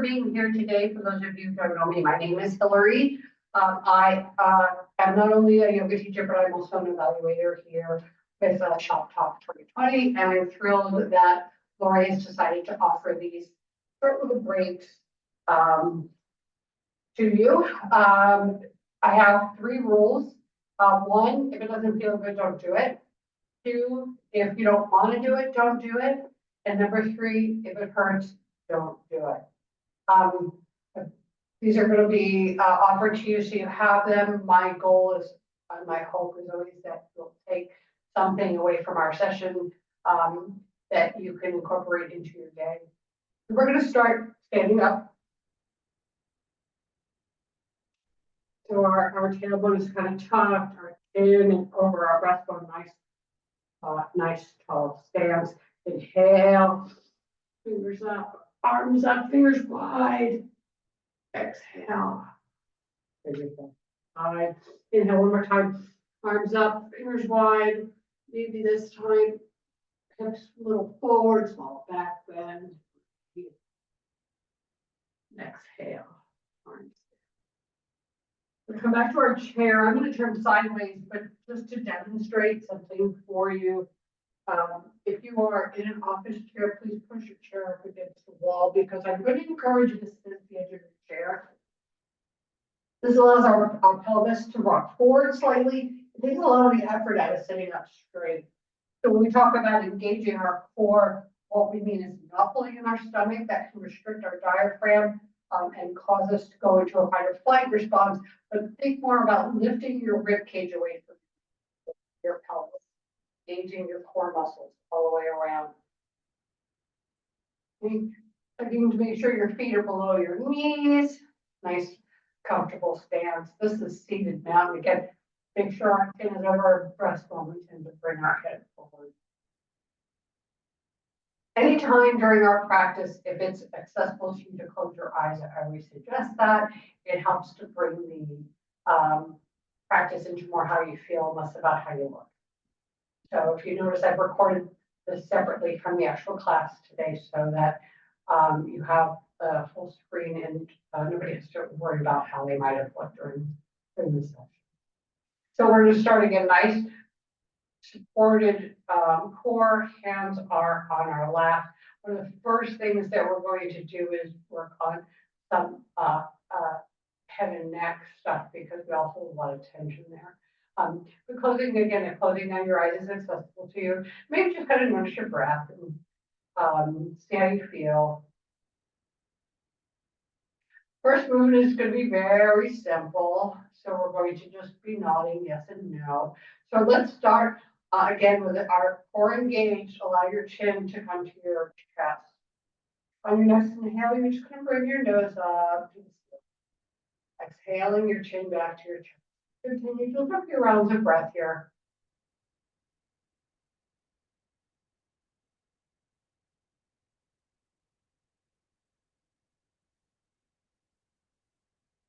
being here today. For those of you who don't know me, my name is Hillary. I am not only a yoga teacher, but I'm also an evaluator here with Shoptalk 2020. And I'm thrilled that Lori has decided to offer these short little breaks to you. I have 3 rules. 1, if it doesn't feel good, don't do it. 2, if you don't want to do it, don't do it. And number 3, if it hurts, don't do it. These are going to be offered to you so you have them. My goal is, my hope is always that you'll take something away from our session that you can incorporate into your day. We're going to start standing up. So our tailbone is kind of tucked, our chin and over our breastbone, nice tall stance. Inhale, fingers up, arms up, fingers wide. Exhale. Side. Inhale one more time. Arms up, fingers wide. Maybe this time, hips a little forward, small back bend. Exhale. Arms. We'll come back to our chair. I'm going to turn sideways, but just to demonstrate something for you. If you are in an office chair, please push your chair up against the wall because I'm going to encourage you to sit at the edge of your chair. This allows our pelvis to rock forward slightly. It takes a lot of the effort out of sitting up straight. So when we talk about engaging our core, what we mean is knuckling in our stomach that can restrict our diaphragm and cause us to go into a fight or flight response. But think more about lifting your rib cage away from your pelvis. Engaging your core muscles all the way around. Looking to make sure your feet are below your knees. Nice, comfortable stance. This is seated mountain. Again, make sure our chin is over our breastbone. We tend to bring our head forward. Anytime during our practice, if it's accessible to you to close your eyes, I always suggest that. It helps to bring the practice into more how you feel, less about how you look. So if you notice, I've recorded this separately from the actual class today so that you have a full screen and nobody has to worry about how they might have looked during the session. So we're going to start again, nice supported core, hands are on our lap. One of the first things that we're going to do is work on some head and neck stuff because we all hold a lot of tension there. The closing on your eyes is accessible to you. Maybe just kind of notice your breath and see how you feel. First movement is going to be very simple. So we're going to just be nodding yes and no. So let's start again with our core engaged. Allow your chin to come to your chest. On your next inhale, you're just going to bring your nose up. Exhaling your chin back to your chest. Continue to look your rounds of breath here.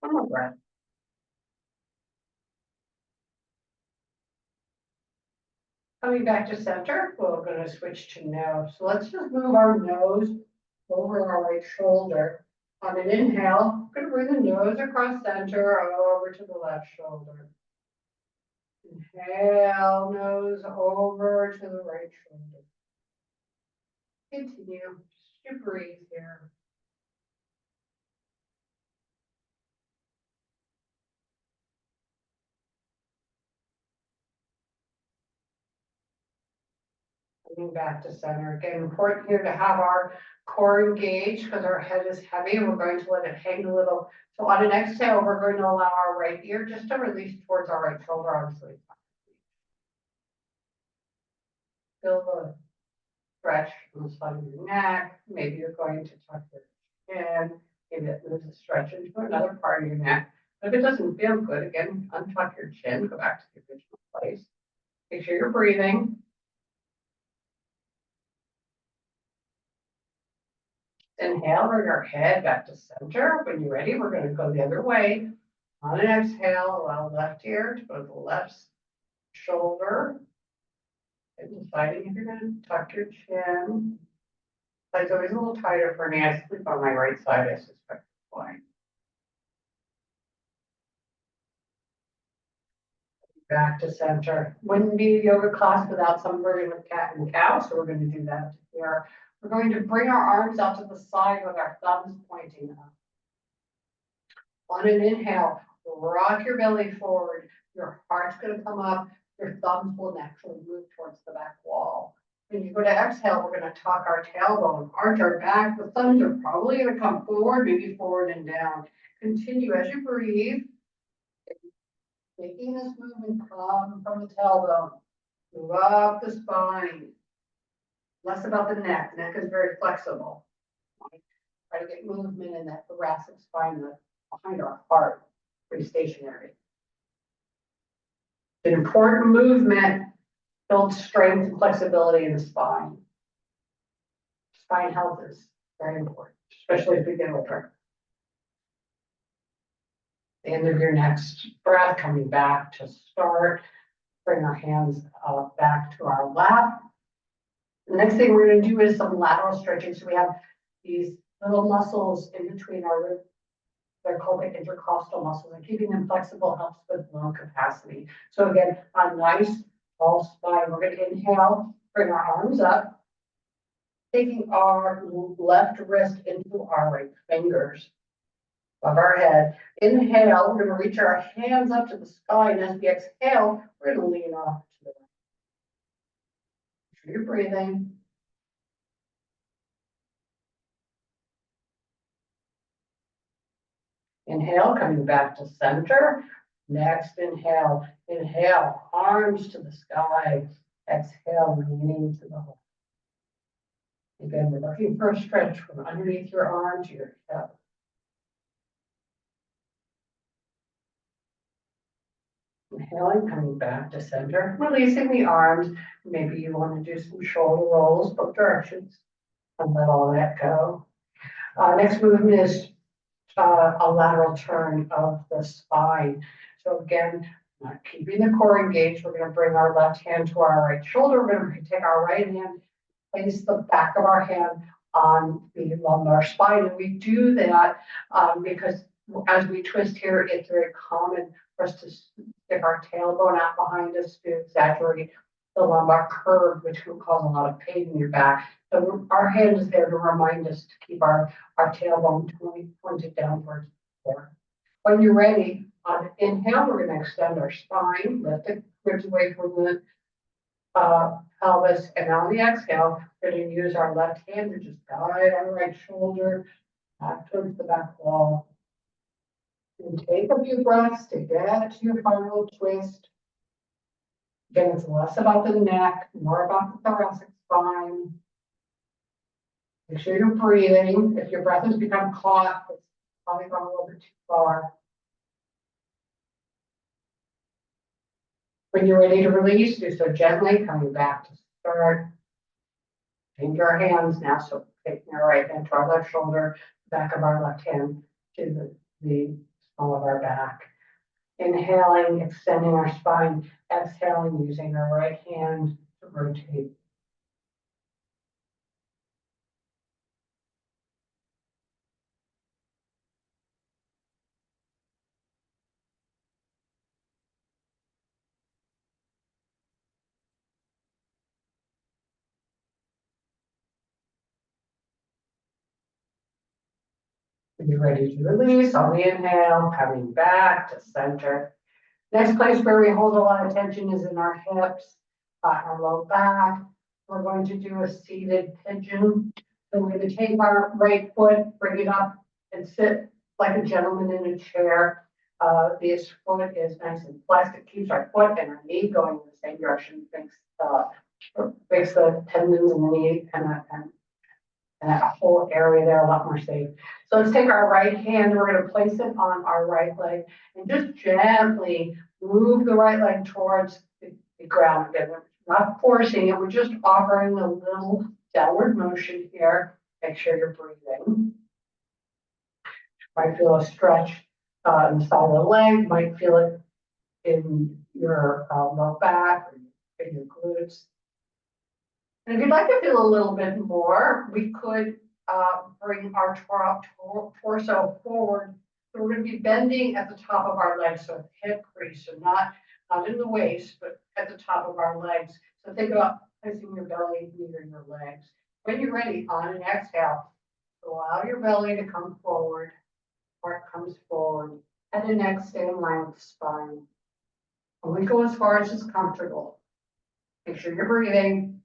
One more breath. Coming back to center, we're going to switch to nose. So let's just move our nose over our right shoulder. On an inhale, we're going to bring the nose across center over to the left shoulder. Inhale, nose over to the right shoulder. Continue, just to breathe here. Coming back to center. Again, important here to have our core engaged because our head is heavy and we're going to let it hang a little. So on an exhale, we're going to allow our right ear just to release towards our right shoulder, obviously. Feel the stretch on the side of your neck. Maybe you're going to tuck your chin. Maybe there's a stretch into another part of your neck. But if it doesn't feel good, again, untuck your chin, go back to the original place. Make sure you're breathing. Inhale, bring our head back to center. When you're ready, we're going to go the other way. On an exhale, allow left ear to go to the left shoulder. And deciding if you're going to tuck your chin. It's always a little tighter for me. I sleep on my right side, I suspect. Back to center. Wouldn't be a yoga class without some version of cat and cow, so we're going to do that here. We're going to bring our arms out to the side with our thumbs pointing up. On an inhale, rock your belly forward. Your heart's going to come up. Your thumbs will naturally move towards the back wall. When you go to exhale, we're going to tuck our tailbone, arch our back. The thumbs are probably going to come forward, maybe forward and down. Continue as you breathe. Making this movement come from the tailbone. Move up the spine. Less about the neck. Neck is very flexible. Try to get movement in that thoracic spine behind our heart. Pretty stationary. An important movement builds strength and flexibility in the spine. Spine health is very important, especially if we get older. The end of your next breath, coming back to start. Bring our hands back to our lap. The next thing we're going to do is some lateral stretching. So we have these little muscles in between our ribs. They're called the intercostal muscles, and keeping them flexible helps with lung capacity. So again, a nice tall spine. We're going to inhale, bring our arms up, taking our left wrist into our right fingers above our head. Inhale, we're going to reach our hands up to the sky, and as we exhale, we're going to lean off to the right. Make sure you're breathing. Inhale, coming back to center. Next inhale, arms to the sky. Exhale, leaning to the left. Again, we're looking for a stretch from underneath your arm to your hip. Inhaling, coming back to center, releasing the arms. Maybe you want to do some shoulder rolls, both directions, and let all that go. Next movement is a lateral turn of the spine. So again, keeping the core engaged, we're going to bring our left hand to our right shoulder. We're going to take our right hand, place the back of our hand on the lumbar spine. And we do that because as we twist here, it's very common for us to stick our tailbone out behind us to exaggerate the lumbar curve, which can cause a lot of pain in your back. So our hand is there to remind us to keep our tailbone pointed down towards the floor. When you're ready, on inhale, we're going to extend our spine, lift the ribs away from the pelvis, and on the exhale, we're going to use our left hand to just guide our right shoulder back towards the back wall. And take a few breaths to get to your final twist. Again, it's less about the neck, more about the thoracic spine. Make sure you're breathing. If your breath has become caught, it's probably gone a little bit too far. When you're ready to release, do so gently, coming back to start. Change our hands now, so taking our right hand to our left shoulder, back of our left hand to the small of our back. Inhaling, extending our spine. Exhaling, using our right hand to rotate. When you're ready to release, on the inhale, coming back to center. Next place where we hold a lot of tension is in our hips, our low back. We're going to do a seated pigeon. So we're going to take our right foot, bring it up, and sit like a gentleman in a chair. This foot is nice and flexed. It keeps our foot and our knee going in the same direction. Makes the tendons in the knee and that whole area there a lot more safe. So let's take our right hand, we're going to place it on our right leg and just gently move the right leg towards the ground. Again, we're not forcing it, we're just offering a little downward motion here. Make sure you're breathing. You might feel a stretch in the side of the leg, might feel it in your low back or in your glutes. And if you'd like to feel a little bit more, we could bring our torso forward. So we're going to be bending at the top of our legs, so hip crease, so not not in the waist, but at the top of our legs. So think about placing your belly near your legs. When you're ready, on an exhale, allow your belly to come forward, heart comes forward, and the neck stay in line with the spine. And we go as far as is comfortable. Make sure you're breathing.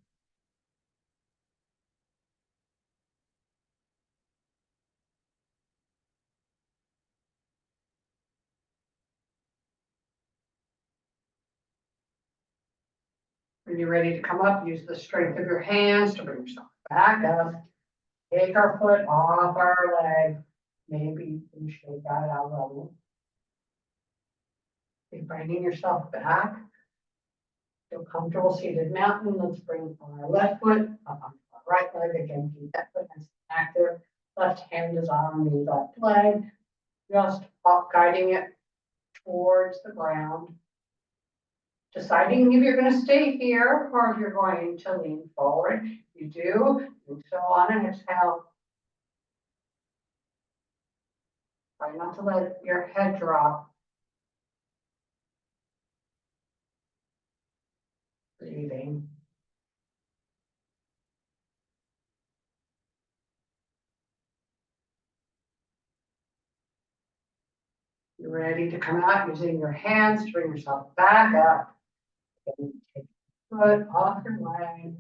When you're ready to come up, use the strength of your hands to bring yourself back up. Take our foot off our leg. Maybe you shake that out a little. Keep bringing yourself back. Feel comfortable seated mountain. Let's bring our left foot up onto our right leg. Again, keep that foot nice and active. Left hand is on the left leg. Just guiding it towards the ground. Deciding if you're going to stay here or if you're going to lean forward. You do so on an exhale. Try not to let your head drop. Breathing. You're ready to come out using your hands to bring yourself back up. And take your foot off your leg and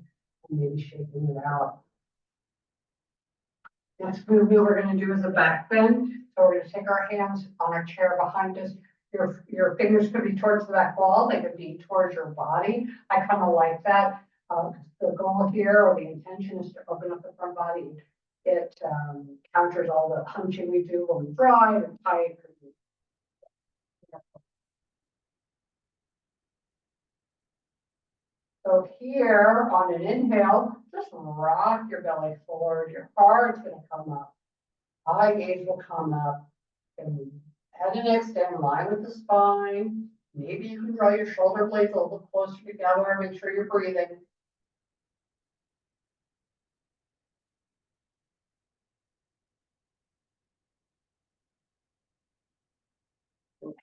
maybe shaking it out. Next movement we're going to do is a back bend. So we're going to take our hands on our chair behind us. Your fingers could be towards the back wall. They could be towards your body. I kind of like that. The goal here or the intention is to open up the front body. It counters all the hunching we do when we drive and type. So here on an inhale, just rock your belly forward. Your heart's going to come up. Eye gaze will come up. And head and neck stay in line with the spine. Maybe you can draw your shoulder blades a little closer together. Make sure you're breathing.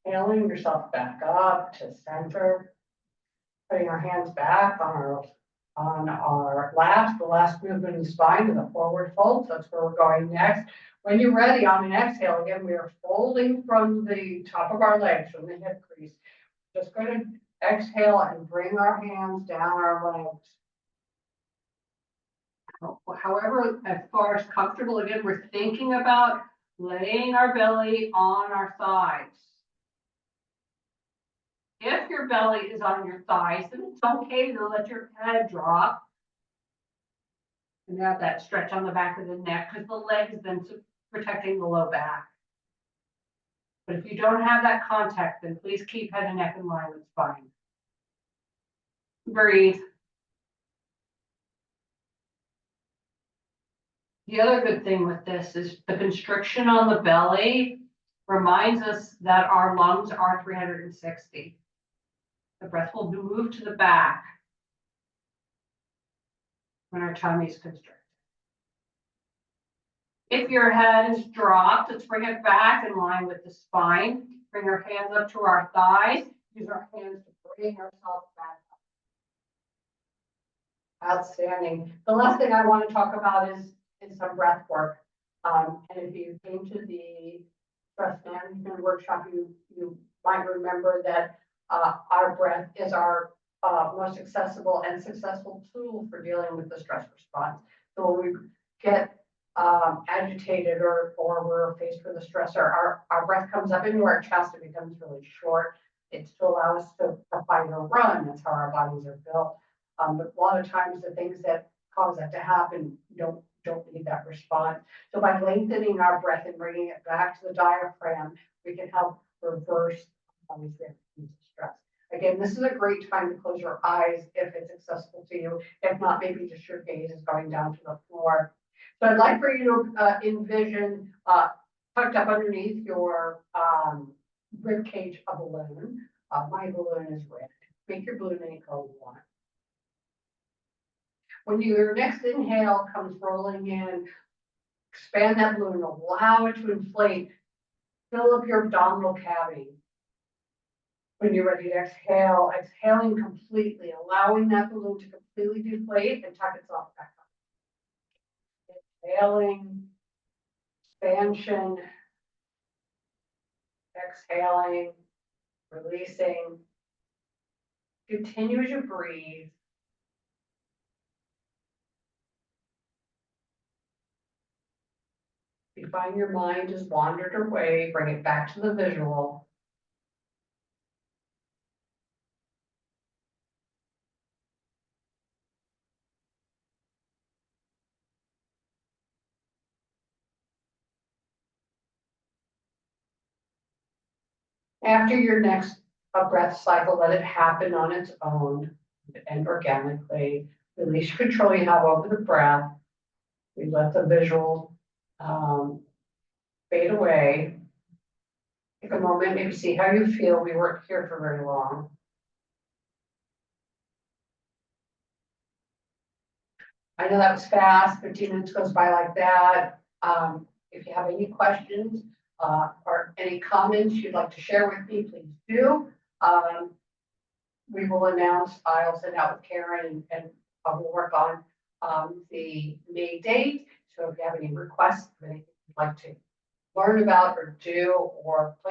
Inhaling yourself back up to center. Putting our hands back on our laps. The last movement in the spine is a forward fold. So that's where we're going next. When you're ready on an exhale, again, we are folding from the top of our legs, from the hip crease. Just going to exhale and bring our hands down our legs. However, as far as comfortable, again, we're thinking about laying our belly on our thighs. If your belly is on your thighs, then it's okay to let your head drop. And have that stretch on the back of the neck because the leg is then protecting the low back. But if you don't have that contact, then please keep head and neck in line with spine. Breathe. The other good thing with this is the constriction on the belly reminds us that our lungs are 360. The breath will move to the back when our tummy is constricted. If your head is dropped, let's bring it back in line with the spine. Bring our hands up to our thighs. Use our hands to bring ourselves back up. Outstanding. The last thing I want to talk about is some breath work. And if you came to the stress management workshop, you might remember that our breath is our most accessible and successful tool for dealing with the stress response. So when we get agitated or we're faced with a stressor, our breath comes up into our chest and becomes really short. It's to allow us to fight or run. That's how our bodies are built. But a lot of times the things that cause that to happen don't need that response. So by lengthening our breath and bringing it back to the diaphragm, we can help reverse body's reactions to stress. Again, this is a great time to close your eyes if it's accessible to you. If not, maybe just your gaze is going down to the floor. So I'd like for you to envision tucked up underneath your rib cage a balloon. My balloon is red. Make your balloon any color you want. When your next inhale comes rolling in, expand that balloon, allow it to inflate, fill up your abdominal cavity. When you're ready to exhale, exhaling completely, allowing that balloon to completely deflate and tuck itself back up. Exhaling, expansion, exhaling, releasing. Continue as you breathe. If you find your mind has wandered away, bring it back to the visual. After your next breath cycle, let it happen on its own and organically. Release control you have over the breath. We let the visual fade away. Take a moment, maybe see how you feel. We weren't here for very long. I know that was fast, 15 minutes goes by like that. If you have any questions or any comments you'd like to share with me, please do. We will announce, I'll send out with Karen and we'll work on the May date. So if you have any requests, anything you'd like to learn about or do or place